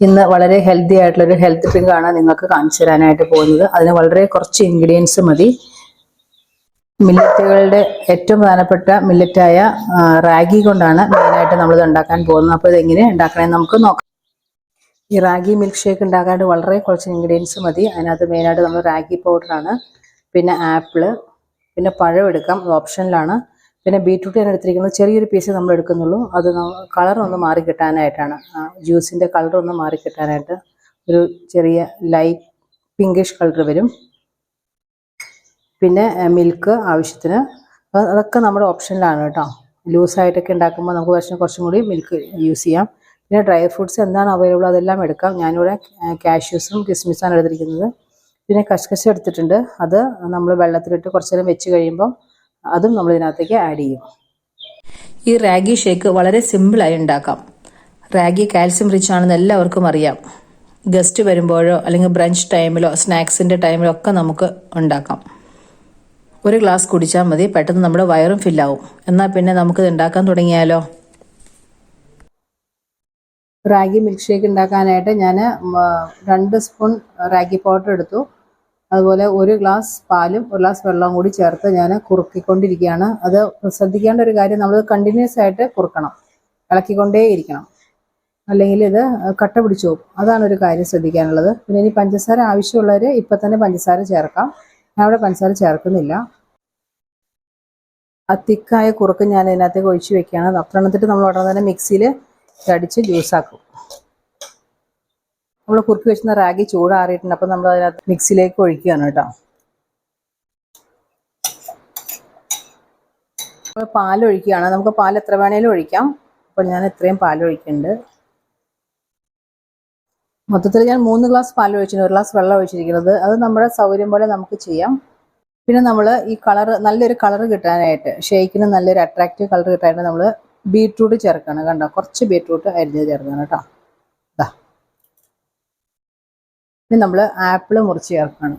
ഇന്ന് വളരെ ഹെൽത്തി ആയിട്ടുള്ളൊരു ഹെൽത്ത് ഡ്രിങ്ക് ആണ് നിങ്ങൾക്ക് കാണിച്ചു തരാനായിട്ട് പോകുന്നത്. അതിന് വളരെ കുറച്ച് ഇൻഗ്രീഡിയൻസ് മതി. മില്ലറ്റുകളുടെ ഏറ്റവും പ്രധാനപ്പെട്ട മില്ലറ്റായ റാഗി കൊണ്ടാണ് മെയിനായിട്ട് നമ്മളിത് ഉണ്ടാക്കാൻ പോകുന്നത്. അപ്പോൾ ഇതെങ്ങനെ ഉണ്ടാക്കണമെന്ന് നമുക്ക് നോക്കാം. ഈ റാഗി മിൽക്ക് ഷേക്ക് ഉണ്ടാക്കാനായിട്ട് വളരെ കുറച്ച് ഇൻഗ്രീഡിയൻസ് മതി. അതിനകത്ത് മെയിനായിട്ട് നമ്മൾ റാഗി പൗഡറാണ്, പിന്നെ ആപ്പിള്, പിന്നെ പഴം എടുക്കാം, അത് ഓപ്ഷനിലാണ്. പിന്നെ ബീറ്റ്റൂട്ട് ഞാൻ എടുത്തിരിക്കുന്നത് ചെറിയൊരു പീസ് നമ്മൾ എടുക്കുന്നുള്ളൂ. അത് കളറൊന്ന് മാറി കിട്ടാനായിട്ടാണ്, ജ്യൂസിൻ്റെ കളറൊന്ന് മാറി കിട്ടാനായിട്ട്. ഒരു ചെറിയ ലൈറ്റ് പിങ്കിഷ് കളർ വരും. പിന്നെ മിൽക്ക് ആവശ്യത്തിന്, അതൊക്കെ നമ്മുടെ ഓപ്ഷനിലാണ് കേട്ടോ. ലൂസായിട്ടൊക്കെ ഉണ്ടാക്കുമ്പോൾ നമുക്ക് കുറച്ചും കൂടി മിൽക്ക് യൂസ് ചെയ്യാം. പിന്നെ ഡ്രൈ ഫ്രൂട്ട്സ് എന്താണ് അവൈലബിൾ അതെല്ലാം എടുക്കാം. ഞാനിവിടെ കാഷ്യൂസും കിസ്മിസാണ് എടുത്തിരിക്കുന്നത്. പിന്നെ കസ്കസ് എടുത്തിട്ടുണ്ട്. അത് നമ്മൾ വെള്ളത്തിലിട്ട് കുറച്ച് നേരം വെച്ച് കഴിയുമ്പോൾ അതും നമ്മൾ ഇതിനകത്തേക്ക് ആഡ് ചെയ്യും. ഈ റാഗി ഷേക്ക് വളരെ സിമ്പിളായി ഉണ്ടാക്കാം. റാഗി കാൽസ്യം റിച്ച് ആണെന്ന് എല്ലാവർക്കും അറിയാം. ഗസ്റ്റ് വരുമ്പോഴോ അല്ലെങ്കിൽ ബ്രഞ്ച് ടൈമിലോ സ്നാക്സിൻ്റെ ടൈമിലോ ഒക്കെ നമുക്ക് ഉണ്ടാക്കാം. ഒരു ഗ്ലാസ് കുടിച്ചാൽ മതി, പെട്ടെന്ന് നമ്മുടെ വയറും ഫില്ലാവും. എന്നാൽ പിന്നെ നമുക്കിത് ഉണ്ടാക്കാൻ തുടങ്ങിയാലോ? റാഗി മിൽക്ക് ഷേക്ക് ഉണ്ടാക്കാനായിട്ട് ഞാൻ 2 സ്പൂൺ റാഗി പൗഡർ എടുത്തു. അതുപോലെ 1 ഗ്ലാസ് പാലും 1 ഗ്ലാസ് വെള്ളവും കൂടി ചേർത്ത് ഞാൻ കുറുക്കിക്കൊണ്ടിരിക്കുകയാണ്. അത് ശ്രദ്ധിക്കേണ്ട ഒരു കാര്യം, നമ്മൾ കണ്ടിന്യൂസ് ആയിട്ട് കുറുക്കണം, ഇളക്കിക്കൊണ്ടേ ഇരിക്കണം, അല്ലെങ്കിൽ ഇത് കട്ട പിടിച്ചു പോകും. അതാണ് ഒരു കാര്യം ശ്രദ്ധിക്കാനുള്ളത്. പിന്നെ ഇനി പഞ്ചസാര ആവശ്യമുള്ളവർ ഇപ്പം തന്നെ പഞ്ചസാര ചേർക്കാം. ഞാൻ ഇവിടെ പഞ്ചസാര ചേർക്കുന്നില്ല. ആ തിക്കായ കുറുക്ക് ഞാൻ ഇതിനകത്തേക്ക് ഒഴിച്ച് വെക്കുകയാണ്. അത്ര എന്നിട്ട് നമ്മൾ ഉടനെ തന്നെ മിക്സിയിൽ അടിച്ച് ജ്യൂസാക്കും. നമ്മൾ കുറുക്കി വെച്ചിരുന്ന റാഗി ചൂടാറിയിട്ടുണ്ട്. അപ്പം നമ്മൾ അതിനകത്ത് മിക്സിയിലേക്ക് ഒഴിക്കുകയാണ് കേട്ടോ. നമ്മൾ പാലൊഴിക്കുകയാണ്. നമുക്ക് പാൽ എത്ര വേണേലും ഒഴിക്കാം. അപ്പം ഞാൻ ഇത്രയും പാലൊഴിക്കുന്നുണ്ട്. മൊത്തത്തിൽ ഞാൻ 3 ഗ്ലാസ് പാൽ ഒഴിച്ചിട്ടുണ്ട്, 1 ഗ്ലാസ് വെള്ളം ഒഴിച്ചിരിക്കുന്നത്. അത് നമ്മുടെ സൗകര്യം പോലെ നമുക്ക് ചെയ്യാം. പിന്നെ നമ്മൾ ഈ കളർ, നല്ലൊരു കളർ കിട്ടാനായിട്ട്, ഷേക്കിന് നല്ലൊരു അട്രാക്റ്റീവ് കളർ കിട്ടാനായിട്ട് നമ്മൾ ബീറ്റ്റൂട്ട് ചേർക്കണം. കണ്ടോ, കുറച്ച് ബീറ്റ്റൂട്ട് അരിഞ്ഞ് ചേർക്കണം കേട്ടോ. ഇനി നമ്മൾ ആപ്പിൾ മുറിച്ച് ചേർക്കണം.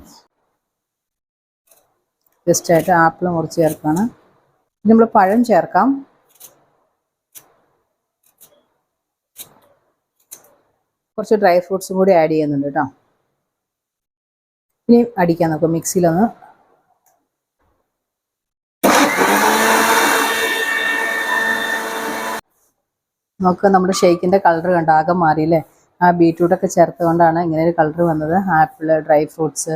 ജസ്റ്റായിട്ട് ആപ്പിൾ മുറിച്ച് ചേർക്കണം. ഇനി നമ്മൾ പഴം ചേർക്കാം. കുറച്ച് ഡ്രൈ ഫ്രൂട്ട്സും കൂടി ആഡ് ചെയ്യുന്നുണ്ട് കേട്ടോ. ഇനി അടിക്കാം നമുക്ക് മിക്സിയിലൊന്ന്. നമുക്ക് നമ്മുടെ ഷേക്കിൻ്റെ കളർ കണ്ടോ, ആകെ മാറിയില്ലേ. ആ ബീറ്റ്റൂട്ടൊക്കെ ചേർത്തുകൊണ്ടാണ് ഇങ്ങനെ ഒരു കളർ വന്നത്. Apple, dry fruits.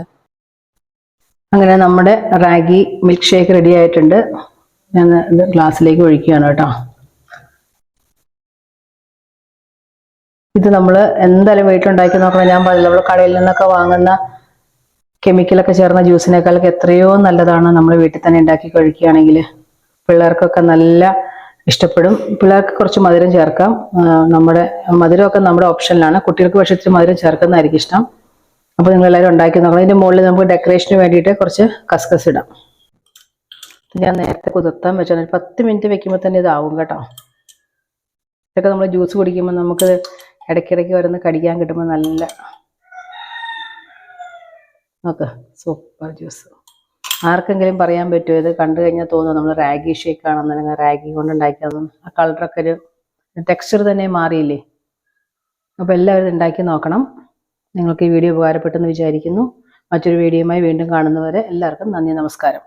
അങ്ങനെ നമ്മുടെ റാഗി മിൽക്ക് ഷേക്ക് റെഡി ആയിട്ടുണ്ട്. ഞാൻ ഇത് ഗ്ലാസ്സിലേക്ക് ഒഴിക്കുകയാണ് കേട്ടോ. ഇത് നമ്മൾ എന്തായാലും വീട്ടിലുണ്ടാക്കി നോക്കണം. ഞാൻ പറഞ്ഞില്ല, നമ്മൾ കടയിൽ നിന്നൊക്കെ വാങ്ങുന്ന കെമിക്കലൊക്കെ ചേർന്ന ജ്യൂസിനേക്കാളൊക്കെ എത്രയോ നല്ലതാണ് നമ്മൾ വീട്ടിൽ തന്നെ ഉണ്ടാക്കി കഴിക്കുകയാണെങ്കിൽ. പിള്ളേർക്കൊക്കെ നല്ല ഇഷ്ടപ്പെടും. പിള്ളേർക്ക് കുറച്ച് മധുരം ചേർക്കാം. മധുരമൊക്കെ നമ്മുടെ ഓപ്ഷനിലാണ്. കുട്ടികൾക്ക് പക്ഷേ ഇത്തിരി മധുരം ചേർക്കുന്നതായിരിക്കും ഇഷ്ടം. അപ്പോൾ നിങ്ങളെല്ലാവരും ഉണ്ടാക്കി നോക്കണം. ഇതിൻ്റെ മുകളിൽ നമുക്ക് ഡെക്കറേഷന് വേണ്ടിയിട്ട് കുറച്ച് കസ്കസ് ഇടാം. ഞാൻ നേരത്തെ കുതിർത്താൻ വെച്ചാൽ 10 മിനിറ്റ് വെക്കുമ്പോൾ തന്നെ ഇതാവും കേട്ടോ. ഇതൊക്കെ നമ്മൾ ജ്യൂസ് കുടിക്കുമ്പോൾ നമുക്ക് ഇടയ്ക്കിടയ്ക്ക് വരുന്ന കടിക്കാൻ കിട്ടുമ്പോൾ നല്ല നോക്ക്, സൂപ്പർ ജ്യൂസ്. ആർക്കെങ്കിലും പറയാൻ പറ്റുമോ? ഇത് കണ്ടു കഴിഞ്ഞാൽ തോന്നുന്നു നമ്മൾ റാഗി ഷേക്ക് ആണെന്ന്, അല്ലെങ്കിൽ റാഗി കൊണ്ട് ഉണ്ടാക്കിയതും. ആ കളറൊക്കെ ഒരു ടെക്സ്ചർ തന്നെ മാറിയില്ലേ. അപ്പോൾ എല്ലാവരും ഉണ്ടാക്കി നോക്കണം. നിങ്ങൾക്ക് ഈ വീഡിയോ ഉപകാരപ്പെട്ടെന്ന് വിചാരിക്കുന്നു. മറ്റൊരു വീഡിയോയുമായി വീണ്ടും കാണുന്നവരെ എല്ലാവർക്കും നന്ദി, നമസ്കാരം.